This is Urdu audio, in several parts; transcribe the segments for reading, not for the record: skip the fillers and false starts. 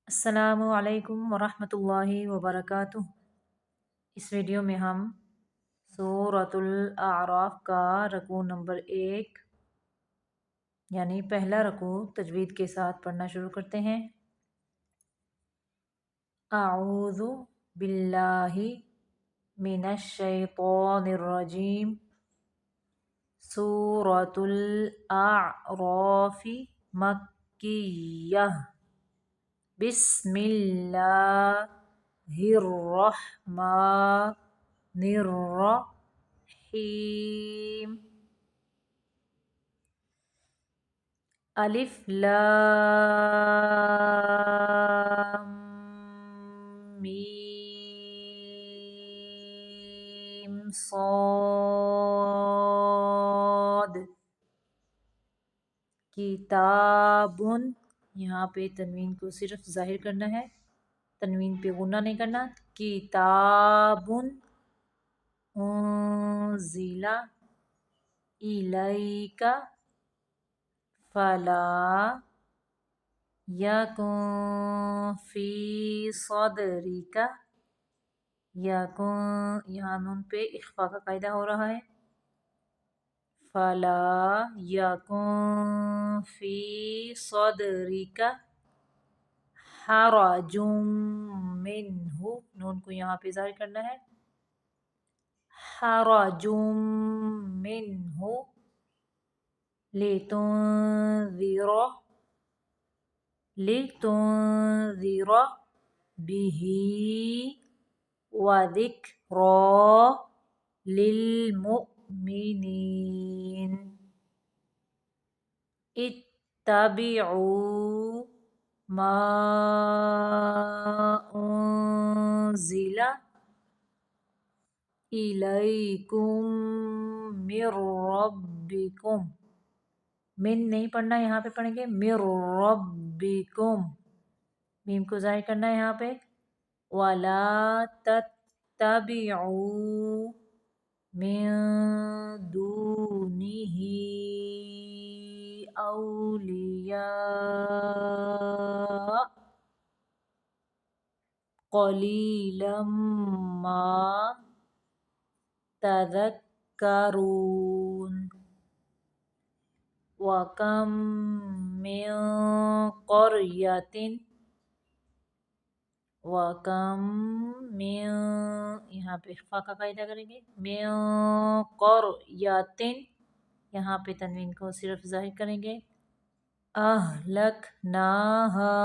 السلام علیکم ورحمۃ اللہ وبرکاتہ۔ اس ویڈیو میں ہم سورۃ الاعراف کا رکوع نمبر 1 یعنی پہلا رکوع تجوید کے ساتھ پڑھنا شروع کرتے ہیں۔ اعوذ باللہ من الشیطان الرجیم۔ سورۃ الاعراف مکیہ۔ بسم اللہ الرحمن الرحیم۔ الف لام میم صاد۔ کتابن، یہاں پہ تنوین کو صرف ظاہر کرنا ہے، تنوین پہ غنہ نہیں کرنا۔ کتابن انزل الیک فلا یکن فی صدرک۔ یکن، یہاں نون پہ اخفاء کا قاعدہ ہو رہا ہے۔ فلا یکن فی صدرک حرج منہ، نون کو یہاں پہ ظاہر کرنا ہے۔ حرج منہ لتنذر بہ وذکری للمؤمنین۔ اتبعوا ما انزل الیکم من ربکم۔ من نہیں پڑھنا، یہاں پہ پڑھیں گے من ربکم، میم کو ظاہر کرنا ہے یہاں پہ۔ ولا تتبعوا من دونہ اولیاء قلیلا ما تذکرون۔ وَكَم مِّن قَرْيَةٍ، وَكَم مِّن، یہاں پہ اخفاء کا قاعدہ کریں گے۔ مِّن قَرْيَةٍ، یہاں پہ تنوین کو صرف ظاہر کریں گے۔ أَهْلَكْنَاهَا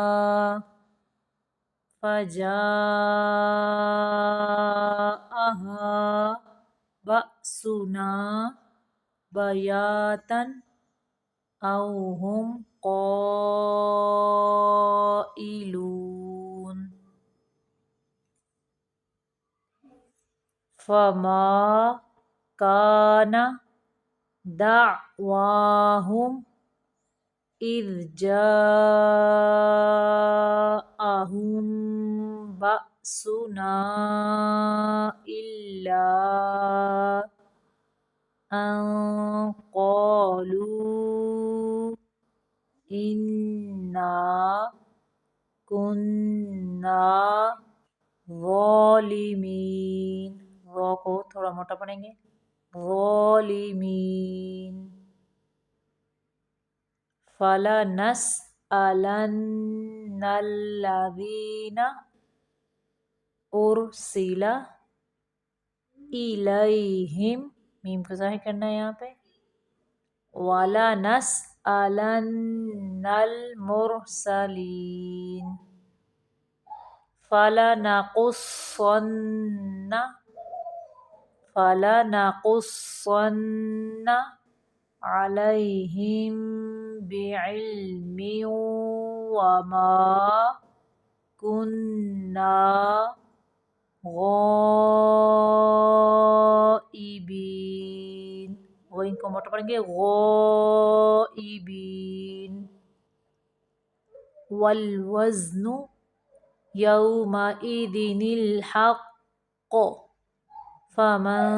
فَجَاءَهَا بَأْسُنَا بَيَاتًا أَوْ هُمْ قَائِلُونَ۔ فَمَا كَانَ دَعْوَاهُمْ إِذْ جَاءَهُم بَأْسُنَا إِلَّا أَن قَالُوا إِنَّا كُنَّا ظَالِمِينَ۔ وہ کو تھوڑا موٹا پڑھیں گے، ظالمین۔ فَلَنَسْأَلَنَّ الَّذِينَ أُرْسِلَ إِلَيْهِمْ، میم کو ظاہر کرنا ہے یہاں پہ۔ وَلَنَسْأَلَنَّ الْمُرْسَلِينَ۔ فَلَنَقُصَّنَّ عَلَيْهِمْ بِعِلْمٍ وَمَا كُنَّا غائبین، غین کو موٹا پڑھیں گے، غائبین۔ وَالْوَزْنُ يَوْمَئِذٍ الْحَقُّ فَمَنْ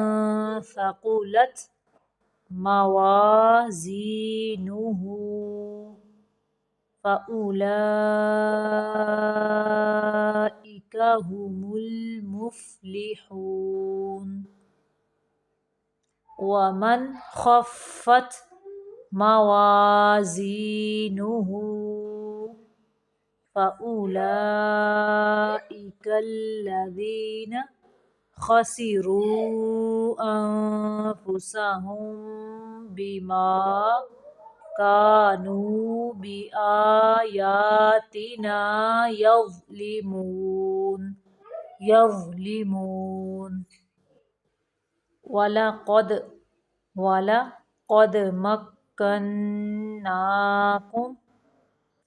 ثَقُلَتْ موازینہ فَأُولَئِکَ هم المفلحون. ومن خفت موازينه فأولئك الذين خسروا أنفسهم بما كانوا بآياتنا يظلمون. وَلَقَدْ مَكَّنَّاكُمْ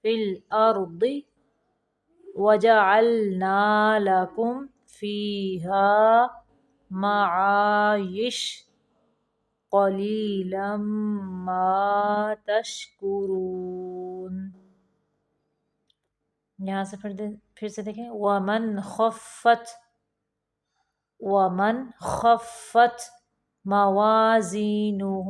فِي الْأَرْضِ وَجَعَلْنَا لَكُمْ فِيهَا مَعَايِشَ قَلِيلًا مَا تَشْكُرُونَ۔ یہاں سے پھر سے دیکھیں، وَمَنْ خَفَّتْ موازينه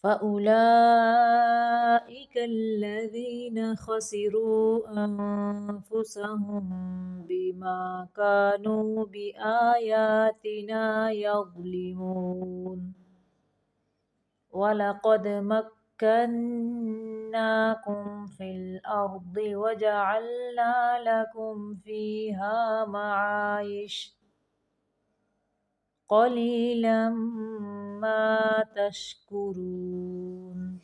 فأولئك الذين خسروا أنفسهم بما كانوا بآياتنا يظلمون. وَلَقَدْ مَكَّنَّاكُمْ فِي الْأَرْضِ وَجَعَلْنَا لَكُمْ فِيهَا مَعَايِشَ قَلِيلًا مَا تَشْكُرُونَ۔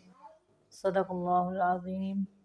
صدق اللہ العظیم۔